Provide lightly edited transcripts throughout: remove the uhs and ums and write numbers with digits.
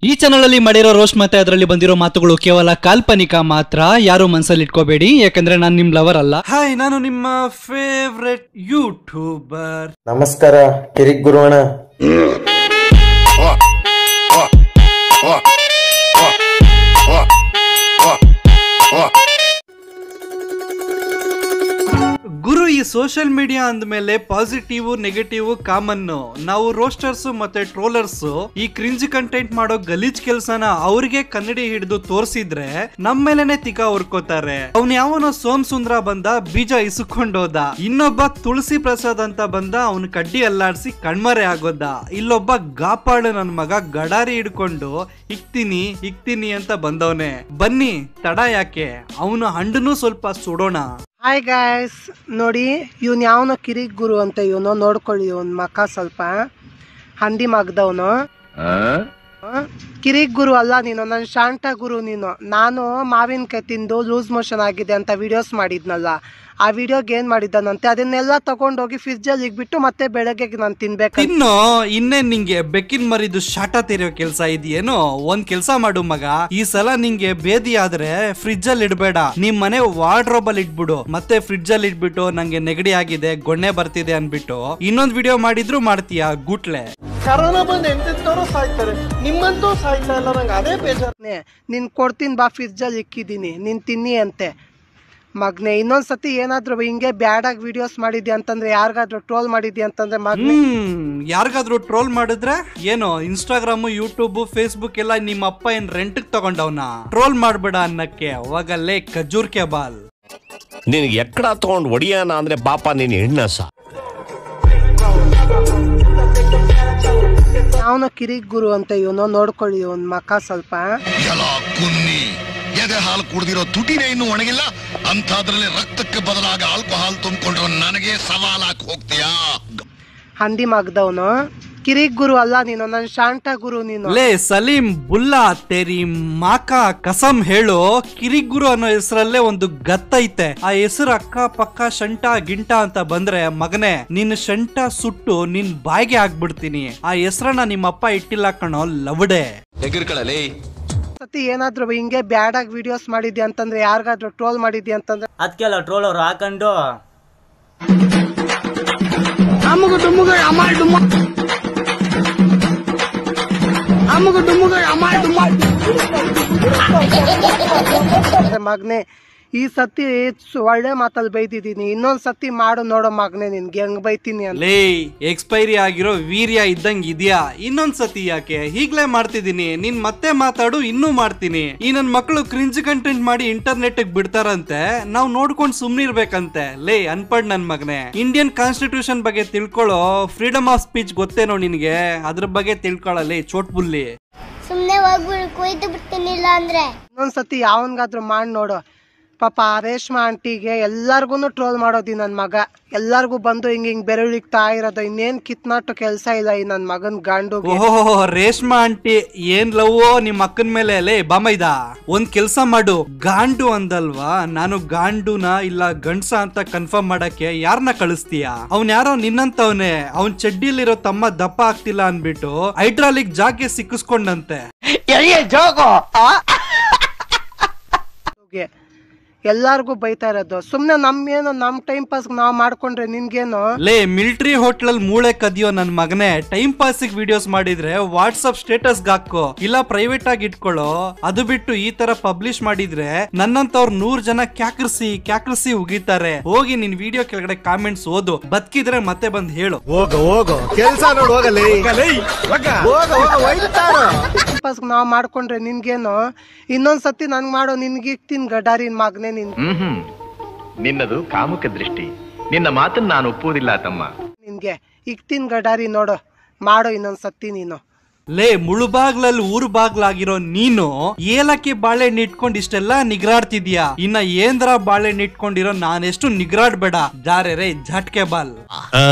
ಈ ಚಾನಲ್ ಅಲ್ಲಿ ಮಾಡಿರೋ ರೋಸ್ಟ್ ಮತ್ತೆ ಅದರಲ್ಲಿ ಬಂದಿರೋ ಮಾತುಗಳು ಕೇವಲ ಕಾಲ್ಪನಿಕ ಮಾತ್ರ. ಯಾರು ಮನಸ್ಸಲ್ಲಿ ಇಟ್ಕೋಬೇಡಿ, ಯಾಕಂದ್ರೆ ನಾನು ನಿಮ್ ಲವರ್ ಅಲ್ಲ. ಹಾಯ್, ನಾನು ನಿಮ್ಮ ಫೇವ್ರೆಟ್ ಯೂಟ್ಯೂಬರ್. ನಮಸ್ಕಾರ ಕಿರಿಕ್ ಗುರುವಣ. ಗುರು, ಈ ಸೋಷಿಯಲ್ ಮೀಡಿಯಾ ಅಂದ್ಮೇಲೆ ಪಾಸಿಟಿವ್ ನೆಗೆಟಿವ್ ಕಾಮನ್. ನಾವು ರೋಸ್ಟರ್ಸ್ ಮತ್ತೆ ಟ್ರೋಲರ್ಸ್ ಈ ಕ್ರಿಂಜ್ ಕಂಟೆಂಟ್ ಮಾಡೋ ಗಲೀಜ್ ಕೆಲ್ಸನ ಅವ್ರಿಗೆ ಕನ್ನಡಿ ಹಿಡಿದು ತೋರ್ಸಿದ್ರೆ ನಮ್ಮ ಮೇಲೆನೆ ತಿಕ್ಕ ಹುರ್ಕೋತಾರೆ. ಅವ್ನ್ ಯಾವನೋ ಸೋಮ್ ಸುಂದ್ರ ಬಂದ ಬೀಜ ಇಸುಕೊಂಡೋದ, ಇನ್ನೊಬ್ಬ ತುಳಸಿ ಪ್ರಸಾದ್ ಅಂತ ಬಂದ ಅವ್ನ ಕಡ್ಡಿ ಅಲ್ಲಾಡ್ಸಿ ಕಣ್ಮರೆ ಆಗೋದ, ಇಲ್ಲೊಬ್ಬ ಗಾಪಾಳು ನನ್ ಮಗ ಗಡಾರಿ ಹಿಡ್ಕೊಂಡು ಇಕ್ತೀನಿ ಅಂತ ಬಂದವನೆ. ಬನ್ನಿ, ತಡ ಯಾಕೆ, ಅವನು ಹಣ್ಣು ಸ್ವಲ್ಪ ಸುಡೋಣ. ಹಾಯ್ ಗಾಯ್ಸ್, ನೋಡಿ ಇವನ್ ಯಾವನೋ ಕಿರಿಕ್ ಗುರು ಅಂತ ಇವನು ನೋಡ್ಕೊಳ್ಳಿ. ಇವನ್ ಮಕ ಸ್ವಲ್ಪ ಹಂದಿ ಮಗ್ದವನು. ಕಿರಿಕ್ ಗುರು ಅಲ್ಲ ನೀನು, ನನ್ ಶಾಂತ ಗುರು ನೀನು. ನಾನು ಮಾವಿನಕಾಯಿ ತಿಂದು ಲೂಸ್ ಮೋಷನ್ ಆಗಿದೆ ಅಂತ ವಿಡಿಯೋಸ್ ಮಾಡಿದ್ನಲ್ಲ, ಆ ವಿಡಿಯೋಗೆ ಏನ್ ಮಾಡಿದ್ದಾನಂತೆ ಅದನ್ನೆಲ್ಲ ತಗೊಂಡೋಗಿ ಫ್ರಿಜ್ ಅಲ್ಲಿ ಇಟ್ಬಿಟ್ಟು ಮತ್ತೆ ಬೆಳಗ್ಗೆ ನಾನು ತಿನ್ಬೇಕು. ಇನ್ನೇನ್ ನಿಂಗೆ ಬೆಕ್ಕಿನ ಮರಿದು ಶಾಟ ತೆರೆಯೋ ಕೆಲ್ಸ ಇದೆಯೇನೋ? ಒಂದ್ ಕೆಲ್ಸ ಮಾಡು ಮಗ, ಈ ಸಲ ನಿಂಗೆ ಬೇದಿ ಆದ್ರೆ ಫ್ರಿಜ್ ಅಲ್ಲಿ ಇಡ್ಬೇಡ, ನಿಮ್ ಮನೆ ವಾರ್ಡ್ರೋಬ್ ಅಲ್ಲಿ ಇಟ್ಬಿಡು. ಮತ್ತೆ ಫ್ರಿಜ್ ಅಲ್ಲಿ ಇಟ್ಬಿಟ್ಟು ನಂಗೆ ನೆಗಡಿ ಆಗಿದೆ, ಗೊಣ್ಣೆ ಬರ್ತಿದೆ ಅನ್ಬಿಟ್ಟು ಇನ್ನೊಂದ್ ವಿಡಿಯೋ ಮಾಡಿದ್ರು ಮಾಡ್ತೀಯ ಗೂಟ್ಲೆ. ಕರೋನಾ ಬಂದು ಎಂತೆಂತವ್ರು ಸಾಯ್ತಾರೆ, ನಿಮ್ಮಂತೂ ಸಾಯ್ತಾ ಇಲ್ಲ. ನಂಗೆ ಅದೇ ಬೇಜಾರನೆ. ನೀನ್ ಕೊಡ್ತೀನಿ ಬಾ, ಫ್ರಿಜ್ ಅಲ್ಲಿ ಇಕ್ಕಿದೀನಿ, ನೀನ್ ತಿನ್ನಿ ಅಂತೆ ಮಗ್ನೆ. ಇನ್ನೊಂದ್ಸತಿ ಏನಾದ್ರು ಹಿಂಗೆ ಬ್ಯಾಡಾಗಿ ವಿಡಿಯೋಸ್ ಮಾಡಿದ್ಯಾ ಅಂತಂದ್ರೆ, ಯಾರಿಗಾದ್ರೂ ಟ್ರೋಲ್ ಮಾಡಿದ್ಯಾ ಅಂತಂದ್ರೆ ಮಗ್ನೆ, ಯಾರಿಗಾದ್ರೂ ಟ್ರೋಲ್ ಮಾಡಿದ್ರೆ ಏನೋ ಇನ್ಸ್ಟಾಗ್ರಾಮ್, ಯೂಟ್ಯೂಬ್, ಫೇಸ್ಬುಕ್ ಎಲ್ಲ ನಿಮ್ಮ ಅಪ್ಪ ಏನ್ ರೆಂಟ್ ತಗೊಂಡವನ? ಟ್ರೋಲ್ ಮಾಡ್ಬೇಡ ಅನ್ನಕ್ಕೆ ಅವಾಗಲ್ಲೇ ಖಜೂರ್ಕೆ ಬಾಲ್. ನಿನಗೆ ಎಕ್ಕಡ ತಗೊಂಡ್ ಒಡಿಯಾನ ಅಂದ್ರೆ ಪಾಪ ನೀನ್ ಹೆಣ್ಣಸ. ಯಾವನೋ ಕಿರಿಕ್ ಗುರು ಅಂತ ಇವನು ನೋಡ್ಕೊಳ್ಳಿ. ಇವನ್ ಮಕ ಸ್ವಲ್ಪ ಎದೆ ಹಾಲು ಕುಡ್ದಿರೋ ತುಟಿನೇ ಇನ್ನು ಒಣಗಿಲ್ಲ ಅಂತದ್ರಲ್ಲಿ ರಕ್ತಕ್ಕೆ ಬದಲಾಗಿ ಆಲ್ಕೋಹಾಲ್ ತುಂಬಿಕೊಂಡ್ರು ನನಗೆ ಸವಾಲಾಗಿ ಹೋಗ್ತೀಯಾ? ಹಂದಿ ಮಗ್ದವನು. ಕಿರಿಕ್ ಗುರು ಅಲ್ಲ ನೀನು, ನನ್ ಶಾಂತ ಗುರು ನೀನು. ಲೇ ಸಲೀಂ ಬುಲ್ಲಾ ತೇರಿ ಮಾಕ ಕಸಂ ಹೇಳು, ಕಿರಿಕ್ ಗುರು ಅನ್ನೋ ಹೆಸರಲ್ಲೇ ಒಂದು ಗತ್ತೈತೆ. ಆ ಹೆಸರು ಅಕ್ಕ ಪಕ್ಕ ಶಂಟ ಗಿಂಟ ಅಂತ ಬಂದ್ರೆ ಮಗನೆ, ನಿನ್ ಶಂಟ ಸುಟ್ಟು ನಿನ್ ಬಾಯಿಗೆ ಹಾಕ್ಬಿಡ್ತೀನಿ. ಆ ಹೆಸರನ್ನ ನಿಮ್ಮಪ್ಪ ಇಟ್ಟಿಲ್ಲ ಕಣೋ ಲವಡೆ. ಸತಿ ಏನಾದ್ರು ಹಿಂಗೆ ಬ್ಯಾಡಾಗಿ ವಿಡಿಯೋಸ್ ಮಾಡಿದ್ಯಾ ಅಂತಂದ್ರೆ, ಯಾರಿಗಾದ್ರೂ ಟ್ರೋಲ್ ಮಾಡಿದ್ಯಾ ಅಂತಂದ್ರೆ ಅದಕ್ಕೆಲ್ಲ ಟ್ರೋಲ್ ಅವ್ರು ಹಾಕೊಂಡು ಮಗ್ನೆ, ಈ ಸತಿ ಒಳ್ಳೆ ಮಾತಲ್ಲಿ ಬೈದಿದ್ದೀನಿ, ಇನ್ನೊಂದ್ ಸತಿ ಮಾಡು ನೋಡೋ ಮಗ್ನೆ, ನಿನ್ಗೆ ಹೆಂಗ್ ಬೈತೀನಿ ಅಂತ. ಲೇ ಎಕ್ಸ್ಪೈರಿ ಆಗಿರೋ ವೀರ್ಯ ಇದ್ದಂಗ್ ಇದ್ಯಾ, ಇನ್ನೊಂದ್ ಸತಿ ಯಾಕೆ? ಈಗ್ಲೇ ಮಾಡ್ತಿದೀನಿ, ನೀನ್ ಮತ್ತೆ ಮಾತಾಡು, ಇನ್ನೂ ಮಾಡ್ತೀನಿ. ಈ ನನ್ ಮಕ್ಕಳು ಕ್ರಿಂಜ್ ಕಂಟೆಂಟ್ ಮಾಡಿ ಇಂಟರ್ನೆಟ್ ಬಿಡ್ತಾರಂತೆ, ನಾವ್ ನೋಡ್ಕೊಂಡ್ ಸುಮ್ನಿರ್ಬೇಕಂತೆ. ಲೇ ಅನ್ಪಡ್ ನನ್ ಮಗನೆ, ಇಂಡಿಯನ್ ಕಾನ್ಸ್ಟಿಟ್ಯೂಷನ್ ಬಗ್ಗೆ ತಿಳ್ಕೊಳ್ಳೋ, ಫ್ರೀಡಮ್ ಆಫ್ ಸ್ಪೀಚ್ ಗೊತ್ತೇನೋ ನಿನ್ಗೆ? ಅದ್ರ ಬಗ್ಗೆ ತಿಳ್ಕೊಳ್ಳಲೇ ಚೋಟ್ ಬುಲ್ಲಿ. ಸುಮ್ನೆ ಹೋಗ್ಬಿಡು, ಕೊಯ್ದು ಬಿಡ್ತೀನಿಲ್ಲ ಅಂದ್ರೆ. ಇನ್ನೊಂದ್ಸತಿ ಯಾವನ್ಗಾದ್ರೂ ಮಾಡಿ ನೋಡು. ಪಾಪ ರೇಷ್ಮಾ ಆಂಟಿಗೆ ಎಲ್ಲಾರ್ಗು ಟ್ರೋಲ್ ಮಾಡೋದಿ ನನ್ ಮಗ. ಎಲ್ಲಾರ್ಗು ಬಂದು ಹಿಂಗ್ ಬೆರಳಿಗ್ತಾ ಇರೋದು, ಇನ್ನೇನ್ ಕಿತ್ನಾಟು ಕೆಲ್ಸ ಇಲ್ಲ ಈ ನನ್ ಮಗನ್ ಗಾಂಡು. ಓಹೋ, ರೇಷ್ಮಾ ಆಂಟಿ ಏನ್ ಲವ್ ನಿಮ್ ಅಕ್ಕನ್ ಮೇಲೆ? ಲೇ ಬಾಮೈದ, ಒಂದ್ ಕೆಲ್ಸ ಮಾಡು, ಗಾಂಡು ಅಂದಲ್ವಾ, ನಾನು ಗಾಂಡುನ ಇಲ್ಲ ಗಂಡ್ಸ ಅಂತ ಕನ್ಫರ್ಮ್ ಮಾಡಕ್ಕೆ ಯಾರನ್ನ ಕಳಿಸ್ತೀಯ? ಅವ್ನ್ ಯಾರೋ ನಿನ್ನಂತವ್ನೆ, ಅವ್ನ್ ಚಡ್ಡಿಲಿರೋ ತಮ್ಮ ದಪ್ಪ ಆಗ್ತಿಲ್ಲ ಅನ್ಬಿಟ್ಟು ಹೈಡ್ರಾಲಿಕ್ ಜಾಗೆ ಸಿಕ್ಕಿಸ್ಕೊಂಡಂತೆ. ಎಲ್ಲಾರ್ಗು ಬೈತಾ ಇರೋದು. ಸುಮ್ನೆ ನಮ್ಗೇನು, ನಮ್ ಟೈಮ್ ಪಾಸ್ ನಾವ್ ಮಾಡ್ಕೊಂಡ್ರೆ ನಿನ್ಗೇನು? ಲೇ ಮಿಲಿಟರಿ ಹೋಟ್ಲಲ್ ಮೂಳೆ ಕದಿಯೋ ನನ್ ಮಗನೆ, ಟೈಮ್ ಪಾಸ್ ವಿಡಿಯೋಸ್ ಮಾಡಿದ್ರೆ ವಾಟ್ಸ್ಆಪ್ ಸ್ಟೇಟಸ್ ಹಾಕೋ, ಇಲ್ಲ ಪ್ರೈವೇಟ್ ಆಗಿ ಇಟ್ಕೊಳ್ಳೋ. ಅದು ಬಿಟ್ಟು ಈ ತರ ಪಬ್ಲಿಷ್ ಮಾಡಿದ್ರೆ ನನ್ನಂತವ್ರು 100 ಜನ ಕ್ಯಾಕ್ರಿಸಿ ಉಗಿತಾರೆ. ಹೋಗಿ ನಿನ್ ವಿಡಿಯೋ ಕೆಳಗಡೆ ಕಾಮೆಂಟ್ಸ್ ಓದು, ಬದುಕಿದ್ರೆ ಮತ್ತೆ ಬಂದ್ ಹೇಳು. ಹೋಗೋ ಕೆಲ್ಸ ನೋಡ್ ಹೋಗಲಿ. ನಾವ್ ಮಾಡ್ಕೊಂಡ್ರೆ ನಿನ್ಗೇನು? ಇನ್ನೊಂದ್ಸತಿ ನನ್ಗ್ ಮಾಡೋ, ನಿನ್ಗೆ ಇಕ್ತೀನಿ ಗಡಾರಿನ ಮಗನೆ. ನಿನ್ನದು ಕಾಮುಕ ದೃಷ್ಟಿ, ನಿನ್ನ ಮಾತನ್ನ ನಾನು ಒಪ್ಪುವುದಿಲ್ಲ ತಮ್ಮ. ನಿನ್ಗೆ ಇಕ್ತೀನಿ ಗಡಾರಿ ನೋಡು, ಮಾಡೋ ಇನ್ನೊಂದ್ಸತಿ ನೀನು. ಲೇ ಮುಳುಬಾಗ್ಲಲ್ಲಿ ಊರು ಬಾಗ್ಲಾಗಿರೋ ನೀನು ಏಲಕ್ಕಿ ಬಾಳೆಹಣ್ಣು ಇಟ್ಕೊಂಡ್ ಇಷ್ಟೆಲ್ಲ ನಿಗ್ರಾಡ್ತಿದ್ಯಾ, ಇನ್ನ ಏಂದ್ರ ಬಾಳೆಹಣ್ಣು ಇಟ್ಕೊಂಡಿರೋ ನಾನೆಷ್ಟು ನಿಗ್ರಾಡ್ಬೇಡ. ಜಾರೆ ರೇ ಝಟ್ಕೆ ಬಾಲ್.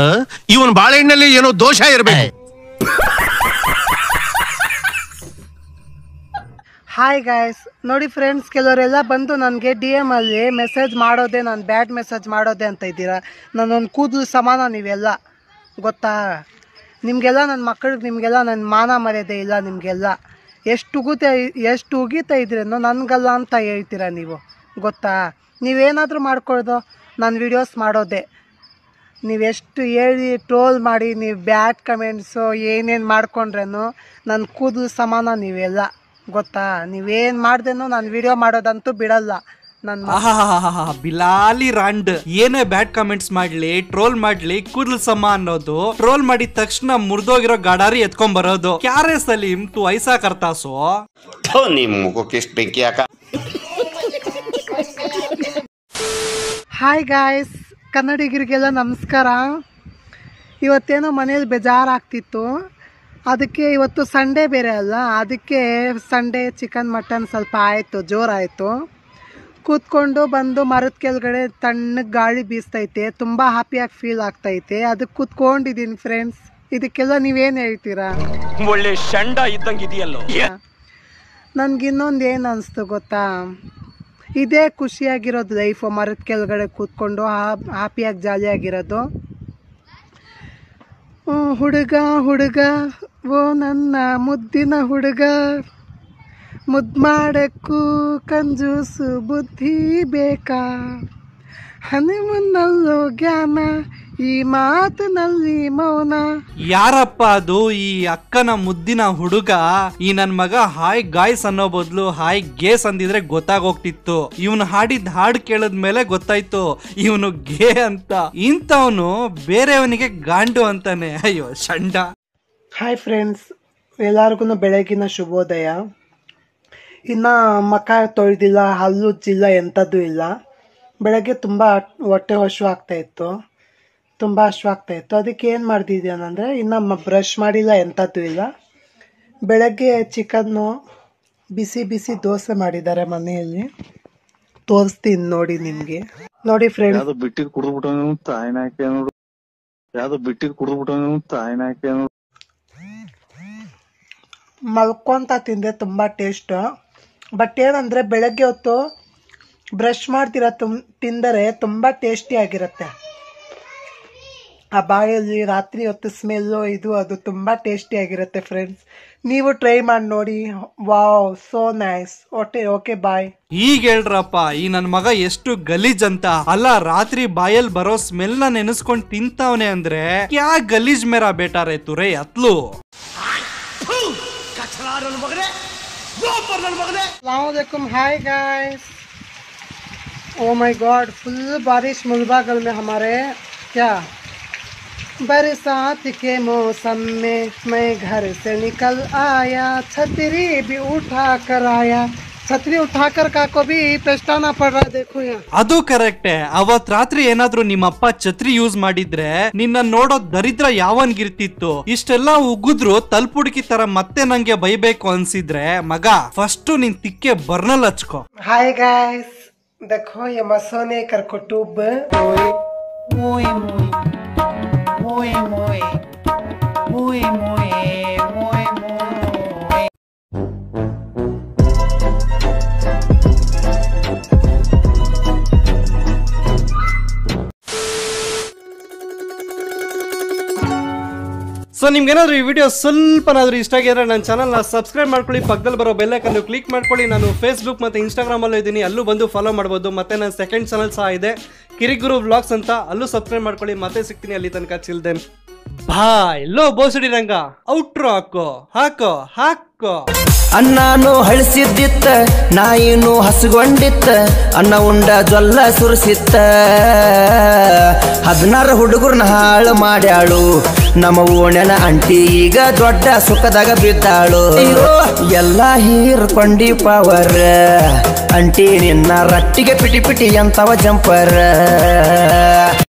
ಇವನ್ ಬಾಳೆಹಣ್ಣಲ್ಲಿ ಏನೋ ದೋಷ ಇರ್ಬೇಕು. ಹಾಯ್ ಗಾಯ್ಸ್, ನೋಡಿ ಫ್ರೆಂಡ್ಸ್, ಕೆಲವರೆಲ್ಲ ಬಂದು ನನಗೆ DM ಅಲ್ಲಿ ಮೆಸೇಜ್ ಮಾಡೋದೆ, ನಾನು ಬ್ಯಾಡ್ ಮೆಸೇಜ್ ಮಾಡೋದೆ ಅಂತ ಇದ್ದೀರಾ. ನಾನೊಂದು ಕೂದಲು ಸಮಾನ ನೀವೆಲ್ಲ, ಗೊತ್ತಾ? ನಿಮಗೆಲ್ಲ ನನ್ನ ಮಕ್ಕಳಿಗೆ, ನಿಮಗೆಲ್ಲ ನನ್ನ ಮಾನ ಮರ್ಯಾದೆ ಇಲ್ಲ ನಿಮಗೆಲ್ಲ. ಎಷ್ಟು ಉಗಿತಾ ಇದ್ರೇನೋ ನನಗಲ್ಲ ಅಂತ ಹೇಳ್ತೀರಾ ನೀವು, ಗೊತ್ತಾ? ನೀವೇನಾದರೂ ಮಾಡ್ಕೊಳ್ದು ನಾನು ವೀಡಿಯೋಸ್ ಮಾಡೋದೆ. ನೀವೆಷ್ಟು ಹೇಳಿ ಟ್ರೋಲ್ ಮಾಡಿ ನೀವು ಬ್ಯಾಡ್ ಕಮೆಂಟ್ಸು ಏನೇನು ಮಾಡ್ಕೊಂಡ್ರೇನು ನನ್ನ ಕೂದಲು ಸಮಾನ ನೀವೆಲ್ಲ, ಗೊತ್ತಾ? ನೀವೇನು ಮಾಡ್ದೇನೋ ನಾನು ವಿಡಿಯೋ ಮಾಡೋದಂತೂ ಬಿಡಲ್ಲ. ಬಿಲಾಲಿ ರಾಂಡ್ ಏನೇ ಬ್ಯಾಡ್ ಕಮೆಂಟ್ಸ್ ಮಾಡ್ಲಿ, ಟ್ರೋಲ್ ಮಾಡ್ಲಿ, ಕೂದಲು ಸಮ ಅನ್ನೋದು, ಟ್ರೋಲ್ ಮಾಡಿದ ತಕ್ಷಣ ಮುರಿದೋಗಿರೋ ಗಡಾರಿ ಎತ್ಕೊಂಡ್ ಬರೋದು. ಕ್ಯಾರೆ ಸಲೀಂ ತು ಐಸಾ ಕರ್ತಾಸೋ ನಿಮ್ ಮುಖಕ್ಕೆ ಎಷ್ಟು ಬೆಂಕಿ ಹಾಕ. ಹಾಯ್ ಗಾಯ್ಸ್, ಕನ್ನಡಿಗರಿಗೆಲ್ಲ ನಮಸ್ಕಾರ. ಇವತ್ತೇನೋ ಮನೇಲಿ ಬೇಜಾರಾಗ್ತಿತ್ತು, ಅದಕ್ಕೆ ಇವತ್ತು ಸಂಡೇ ಬೇರೆ ಅಲ್ಲ, ಅದಕ್ಕೆ ಸಂಡೇ ಚಿಕನ್ ಮಟನ್ ಸ್ವಲ್ಪ ಆಯಿತು, ಜೋರಾಯಿತು. ಕೂತ್ಕೊಂಡು ಬಂದು ಮರದ ಕೆಳಗಡೆ ತಣ್ಣಗೆ ಗಾಳಿ ಬೀಸ್ತೈತೆ, ತುಂಬ ಹ್ಯಾಪಿಯಾಗಿ ಫೀಲ್ ಆಗ್ತೈತೆ. ಅದಕ್ಕೆ ಕೂತ್ಕೊಂಡಿದ್ದೀನಿ ಫ್ರೆಂಡ್ಸ್. ಇದಕ್ಕೆಲ್ಲ ನೀವೇನು ಹೇಳ್ತೀರಾ? ಒಳ್ಳೆ ಶಂಡ ಇದ್ದಂಗಿದೆಯಲ್ಲೋ. ನನಗಿನ್ನೊಂದು ಏನು ಅನಿಸ್ತು ಗೊತ್ತಾ? ಇದೇ ಖುಷಿಯಾಗಿರೋದು ಲೈಫು, ಮರದ ಕೆಳಗಡೆ ಕೂತ್ಕೊಂಡು ಹ್ಯಾಪಿಯಾಗಿ ಜಾಲಿಯಾಗಿರೋದು. ಹುಡುಗ ಹುಡುಗ ಓ ನನ್ನ ಮುದ್ದಿನ ಹುಡುಗ, ಮುದ್ದು ಮಾಡಕ್ಕೂ ಕಂಜೂಸು ಬುದ್ಧಿ ಬೇಕಾ, ಹನಿಮನ್ನಲ್ಲೋ ಜ್ಞಾನ ಈ ಮಾತಿನಲ್ಲಿ ಮೌನ. ಯಾರಪ್ಪ ಅದು ಈ ಅಕ್ಕನ ಮುದ್ದಿನ ಹುಡುಗ? ಈ ನನ್ ಮಗ ಹಾಯ್ ಗಾಯ್ಸ್ ಅನ್ನೋ ಬದಲು ಹಾಯ್ ಗೇಸ್ ಅಂದಿದ್ರೆ ಗೊತ್ತಾಗೋಗ್ತಿತ್ತು. ಇವನು ಹಾಡಿದ ಹಾಡು ಕೇಳದ್ಮೇಲೆ ಗೊತ್ತಾಯ್ತು ಇವನು ಗೇ ಅಂತ. ಇಂಥವನು ಬೇರೆಯವನಿಗೆ ಗಾಂಡು ಅಂತಾನೆ. ಅಯ್ಯೋ ಶಂಡ. ಹಾಯ್ ಫ್ರೆಂಡ್ಸ್, ಎಲ್ಲರಿಗೂ ಬೆಳಗಿನ ಶುಭೋದಯ. ಇನ್ನು ಮಖ ತೊಳೆದಿಲ್ಲ, ಹಲ್ಲುಜ್ಜಿಲ್ಲ, ಎಂಥದ್ದು ಇಲ್ಲ. ಬೆಳಗ್ಗೆ ತುಂಬ ಹೊಟ್ಟೆ ಹಶ್ವಾಗ್ತಾಯಿತ್ತು, ತುಂಬ ಹಶ್ವಾಗ್ತಾಯಿತ್ತು. ಅದಕ್ಕೆ ಏನು ಮಾಡ್ತಿದ್ದೇನೆಂದರೆ ಇನ್ನು ಬ್ರಷ್ ಮಾಡಿಲ್ಲ, ಎಂಥದ್ದು ಇಲ್ಲ. ಬೆಳಗ್ಗೆ ಚಿಕನ್ನು ಬಿಸಿ ಬಿಸಿ ದೋಸೆ ಮಾಡಿದ್ದಾರೆ ಮನೆಯಲ್ಲಿ, ತೋರಿಸ್ತೀನಿ ನೋಡಿ ನಿಮಗೆ. ನೋಡಿ ಫ್ರೆಂಡ್ಸ್, ಯಾವ್ದು ಬಿಟ್ಟಿದ್ ಕುಡಿದ್ಬಿಟ್ಟು ತಾಯಿನಾಕೆ ನೋಡು, ಯಾವ್ದು ಬಿಟ್ಟಿದ್ ಕುಡಿದ್ಬಿಟ್ಟು ತಾಯಿನಾಕೆ ನೋಡು. ಮಲ್ಕೊಂತ ತಿಂದೆ, ತುಂಬ ಟೇಸ್ಟು. ಬಟ್ ಏನಂದರೆ ಬೆಳಗ್ಗೆ ಹೊತ್ತು ಬ್ರಷ್ ಮಾಡ್ತೀರ ತಿಂದರೆ ತುಂಬ ಟೇಸ್ಟಿಯಾಗಿರುತ್ತೆ. ಆ ಬಾಯಲ್ಲಿ ರಾತ್ರಿ ಹೊತ್ತು ಸ್ಮೆಲ್ಲು ಇದು ಅದು ತುಂಬ ಟೇಸ್ಟಿಯಾಗಿರುತ್ತೆ ಫ್ರೆಂಡ್ಸ್. ನೀವು ಟ್ರೈ ಮಾಡಿ ನೋಡಿ. Wow, so nice. Okay bye. ಈಗ ಹೇಳ್ರಪ್ಪ, ಈ ನನ್ ಮಗ ಎಷ್ಟು ಗಲೀಜ್ ಅಂತ. ಅಲ್ಲ, ರಾತ್ರಿ ಬಾಯಲ್ಲಿ ಬರೋ ಸ್ಮೆಲ್ ನ ನೆನೆಸ್ಕೊಂಡ್ ತಿಂತಾವನೆ ಅಂದ್ರೆ ಕ್ಯಾ ಗಲೀಜ್ ಮೇರಾ ಬೇಟಾ ರೇ ತುರೇ ಅತ್ಲು. अस्सलामुअलैकुम, hi guys. Oh my God, full बारिश मुल्बागल में हमारे. क्या बरसात के मौसम में मैं घर से निकल आया, छतरी भी उठा कर आया. छतरी उठाकर काको भी पछताना पड़ रहा है. देखो यहाँ. ಅದು ಕರೆಕ್ಟೇ. ಅವತ್ ರಾತ್ರಿ ಏನಾದ್ರು ನಿಮ್ಮಪ್ಪ ಛತ್ರಿ ಯೂಸ್ ಮಾಡಿದ್ರೆ ನಿನ್ನ ನೋಡೋ ದರಿದ್ರ ಯಾವನ್ಗಿರ್ತಿತ್ತು? ಇಷ್ಟೆಲ್ಲ ಉಗಿದ್ರು ತಲ್ಪುಡ್ಕಿ ತರ ಮತ್ತೆ ನಂಗೆ ಬೈಬೇಕು ಅನ್ಸಿದ್ರೆ ಮಗ ಫಸ್ಟ್ ನಿನ್ ತಿಕ್ಕೆ ಬರ್ನಲ್ ಹಚ್ಕೋ. हाय गाइस, देखो ये मसोने कर कुटुब मोए मोए मोए मोए मोए मोए मोए. ಸೊ ನಿಮ್ಗೇನಾದ್ರೂ ಈ ವಿಡಿಯೋ ಸ್ವಲ್ಪನಾದ್ರೂ ಇಷ್ಟ ಆಗಿದ್ರೆ ನನ್ನ ಚಾನಲ್ನ ಸಬ್ಸ್ಕ್ರೈಬ್ ಮಾಡ್ಕೊಳ್ಳಿ, ಪಕ್ಕದಲ್ಲಿ ಬರೋ ಬೆಲ್ ಐಕನ್ ಕ್ಲಿಕ್ ಮಾಡ್ಕೊಳ್ಳಿ. ನಾನು ಫೇಸ್ಬುಕ್ ಮತ್ತು ಇನ್ಸ್ಟಾಗ್ರಾಮಲ್ಲೂ ಇದ್ದೀನಿ, ಅಲ್ಲೂ ಬಂದು ಫಾಲೋ ಮಾಡ್ಬೋದು. ಮತ್ತೆ ನನ್ನ ಸೆಕೆಂಡ್ ಚಾನಲ್ ಸಹ ಇದೆ, ಕಿರಿಗುರು ವ್ಲಾಗ್ಸ್ ಅಂತ, ಅಲ್ಲೂ ಸಬ್ಸ್ಕ್ರೈಬ್ ಮಾಡ್ಕೊಳ್ಳಿ. ಮತ್ತೆ ಸಿಗ್ತೀನಿ ಅಲ್ಲಿ ತನಕ. ಚಿಲ್ದೆನ್ ಬಾಯ್. ಲೋ ಬೋಸಡಿ ರಂಗ ಔಟ್ರೋ ಹಾಕೋ ಹಾಕೋ ಹಾಕೋ. ಅಣ್ಣಾನು ಹಳಿಸಿದ್ದಿತ್ತ, ನಾಯಿನು ಹಸುಗೊಂಡಿತ್ತ, ಅನ್ನ ಉಂಡ ಜೊಲ್ಲ ಸುರಿಸಿತ್ತ. 16 ಹುಡುಗರನ್ನ ಹಾಳು ಮಾಡ್ಯಾಳು ನಮ್ಮ ಓಣ್ಯನ ಅಂಟಿ, ಈಗ ದೊಡ್ಡ ಸುಖದಾಗ ಬಿದ್ದಾಳು. ಎಲ್ಲ ಹೀರ್ಕೊಂಡಿ ಪವರ್ ಅಂಟಿ, ನಿನ್ನ ರಟ್ಟಿಗೆ ಪಿಟಿ ಪಿಟಿ ಅಂತವ ಜಂಪರ್.